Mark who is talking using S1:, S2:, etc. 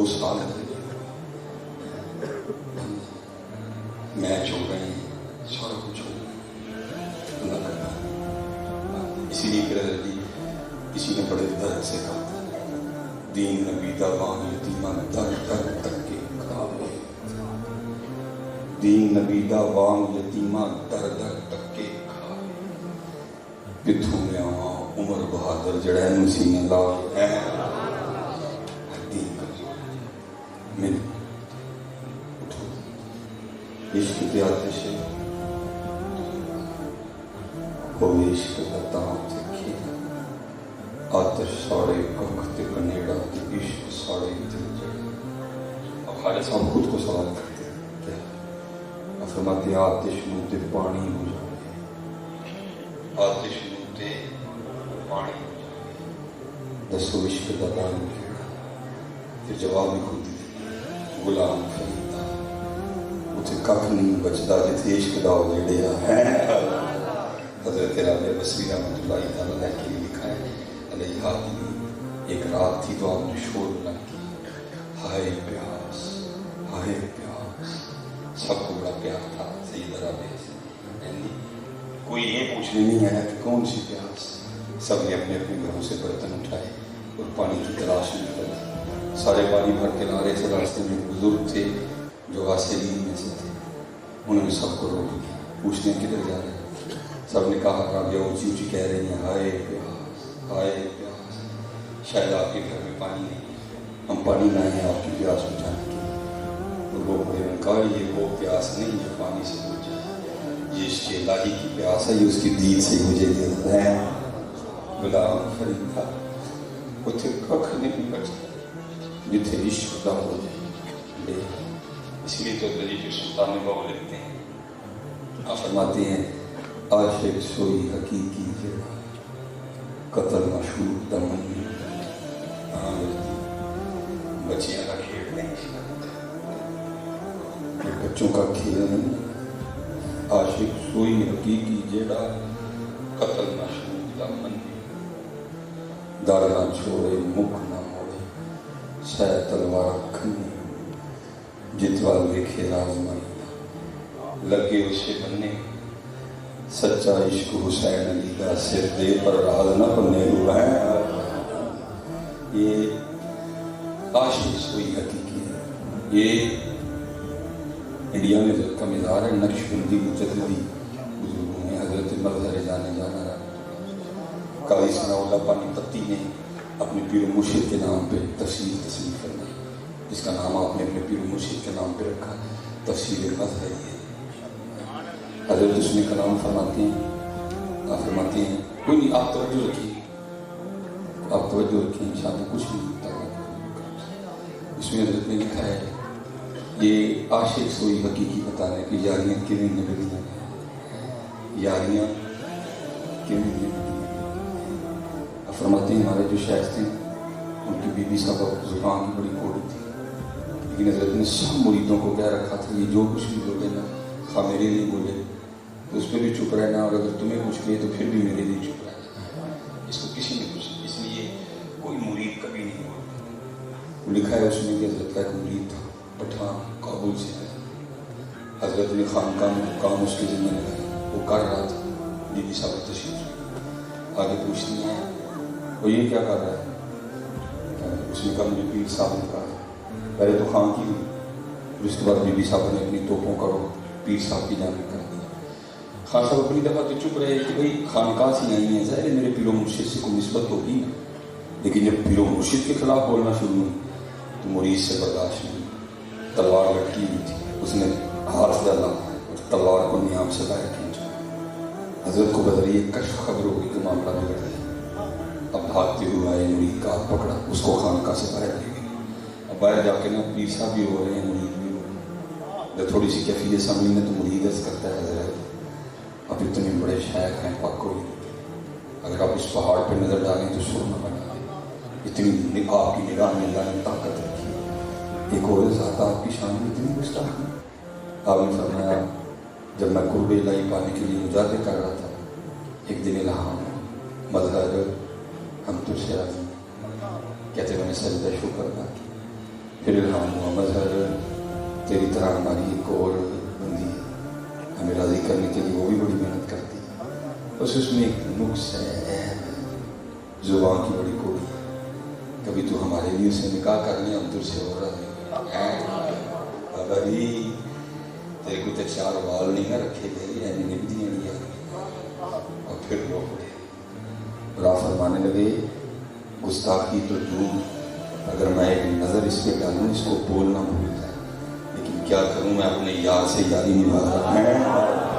S1: 2 سال میچ ہو رہے ہیں، سارا کچھ ہو رہا ہے، اسی لیے پھر جی کسی نے بڑے درد سے کہا دین نبی دا وان یتیمہ در در تک کے کھاوے، دین نبی دا وان یتیمہ در در تک کے کھاوے، کتھوں میں آواں عمر بہادر جڑا نو سینے لائے ہے دین کا من اٹھو عشق کے آتش ہو عشق کا تام تکھے آتش ساڑے ککھ تے کنیڑا تے عشق ساڑے دل جڑے۔ اب خالد صاحب خود کو سوال کرتے ہیں کیا فرماتے آتش نو تے پانی ہو جائے، آتش نو تے پانی ہو جائے، دسو عشق دا دان کیڑا؟ پھر جواب بھی خود دی غلام فریدا اتھے ککھ نہیں بچدا جتھے عشق دا اجڑیا ہے۔ حضرت رابعہ بصری رحمۃ اللہ تعالیٰ علیہ کے لکھا ہے علیہ ایک رات تھی تو آپ نے شور بلند کی ہائے پیاس ہائے پیاس، سب کو بڑا پیار تھا سیدہ رابعہ سے، یعنی کوئی یہ پوچھنے نہیں آیا کہ کون سی پیاس، سب نے اپنے اپنے گھروں سے برتن اٹھائے اور پانی کی تلاش میں نکلے، سارے پانی بھر کے لا رہے تھے، راستے میں بزرگ تھے جو غاسلین میں سے تھے، انہوں نے سب کو روک دیا، پوچھنے کدھر جا رہے ہیں؟ سب نے کہا رابعہ اونچی اونچی کہہ رہی ہیں ہائے پیاس ہائے پیاس، شاید آپ کے گھر میں پانی نہیں، ہم پانی لائے ہیں آپ کی پیاس بجھانے کے لیے۔ اور وہ بڑے نے کہا یہ وہ پیاس نہیں جو پانی سے بجھے، یہ عشق الہی کی پیاس ہے، یہ اس کی دید سے مجھے دیتا ہے۔ غلام فریدا اتھے ککھ نہیں بچتا جتھے عشق دا ہو جائے، اس لیے تو دلیل سلطان بہو لکھتے ہیں، آپ فرماتے ہیں عاشق سوئی حقیقی جڑا قتل مشہور دمنی، بچیاں کا کھیل نہیں، بچوں کا کھیل نہیں، عاشق سوئی حقیقی جڑا قتل مشہور دمنی، در نہ چھوڑے مکھ نہ موڑے سہ تلوار کھنی، جتوا لکھے رازمائی لگے اسے بننے، سچا عشق حسین علی کا سر دے پر راز نہ بننے ہوا ہے۔ یہ عاشق سوئی حقیقی ہے، یہ انڈیا میں ذکر کا مزار ہے، نقش بندی مجددی بزرگوں میں حضرت مظہر جانے جانا رہا، قاضی ثناء اللہ پانی پتی نے اپنے پیر و مرشد کے نام پہ تفسیر تصنیف فرمائی، جس کا نام آپ نے اپنے پیر و مرشد کے نام پہ رکھا، تفسیر مظہری ہے۔ حضرت اس میں کلام فرماتے ہیں، آپ فرماتے ہیں کوئی نہیں، آپ توجہ رکھیے، آپ توجہ رکھیں انشاءاللہ کچھ نہیں ہوتا ہے۔ اس میں حضرت نے لکھا ہے یہ عاشق سوئی حقیقی بتانے کی یاریاں کیوں نبی ہیں، یاریاں کیوں نبی ہیں۔ آپ فرماتے ہیں ہمارے جو شیخ تھے ان کی بی بی صاحب زبان کی بڑی کوڑی تھی، لیکن حضرت نے سب مریدوں کو کہہ رکھا تھا یہ جو کچھ بھی بولے نا خواہ میرے لیے بولے تو اس پہ بھی چپ رہنا، اور اگر تمہیں کچھ کہے تو پھر بھی میرے لیے چپ رہنا، اس کو کسی نے کچھ، اس لیے کوئی مرید کبھی نہیں بولتا۔ لکھا ہے اس میں کہ حضرت کا ایک مرید تھا پٹھان کابل سے ہے، حضرت نے خانقاہ میں کام اس کے ذمہ لگایا، وہ کر رہا تھا، بی بی صاحب تشریف آگے پوچھتی ہیں وہ یہ کیا کر رہا ہے؟ اس نے کہا مجھے پیر صاحب نے کہا پہلے تو خان کی ہوئی، پھر اس کے بعد بی بی صاحب نے اپنی توپوں کا رخ پیر صاحب کی جانب کر دیا۔ خان صاحب اپنی دفعہ تو چپ رہے کہ بھائی خانقاہ سے آئی ہیں، ظاہر ہے میرے پیر و مرشد سے کوئی نسبت ہوگی نا، لیکن جب پیر و مرشد کے خلاف بولنا شروع ہوئی تو مرید سے برداشت نہیں، تلوار لٹکی ہوئی تھی، اس نے ہاتھ ڈالا اور تلوار کو نیام سے باہر کھینچا۔ حضرت کو بدل یہ کشف خبر ہوگی کہ معاملہ بگڑ گیا، اب بھاگتے ہوئے آئے، مرید کا ہاتھ پکڑا، اس کو خانقاہ سے باہر لے گئے۔ اب باہر جا کے نا پیر صاحب بھی ہو رہے ہیں، مرید بھی ہو رہے ہیں، جب تھوڑی سی کیفیت سمجھ میں تو مرید عرض کرتا ہے حضرت اب اتنے بڑے شیخ ہیں پاک کوئی، اگر آپ اس پہاڑ پہ نظر ڈالیں تو سر نہ بنا دیں، اتنی آپ کی نگاہ میں اللہ نے طاقت رکھی ہے، ایک اور ذات آپ کی شان میں اتنی گستاخ ہے۔ آپ نے فرمایا جب میں قرب الہی پانے کے لیے مجاہدے کر رہا تھا، ایک دن الہام مظہر ہم تجھ سے راضی ہیں، کہتے میں نے سجدہ شکر ادا کیا، پھر الہام ہوا مظہر تیری طرح ہماری ایک اور بندی ہے، ہمیں راضی کرنے کے لیے وہ بھی بڑی محنت کرتی ہے، بس اس میں ایک نقص ہے، زبان کی بڑی کوڑی ہے، کبھی تو ہمارے لیے اسے نکاح کر لیں ہم تجھ سے ہو رہا ہے بابا جی تیرے کو تو 4 وال نہیں نہ رکھے گئے یعنی نبدیاں نہیں آ گئی۔ اور پھر رو پڑے اور آپ فرمانے لگے گستاخی تو دور، اگر میں ایک نظر اس پہ ڈالوں اس کو بولنا بھولتا ہے، لیکن کیا کروں میں اپنے یار سے یاری نبھا رہا ہوں۔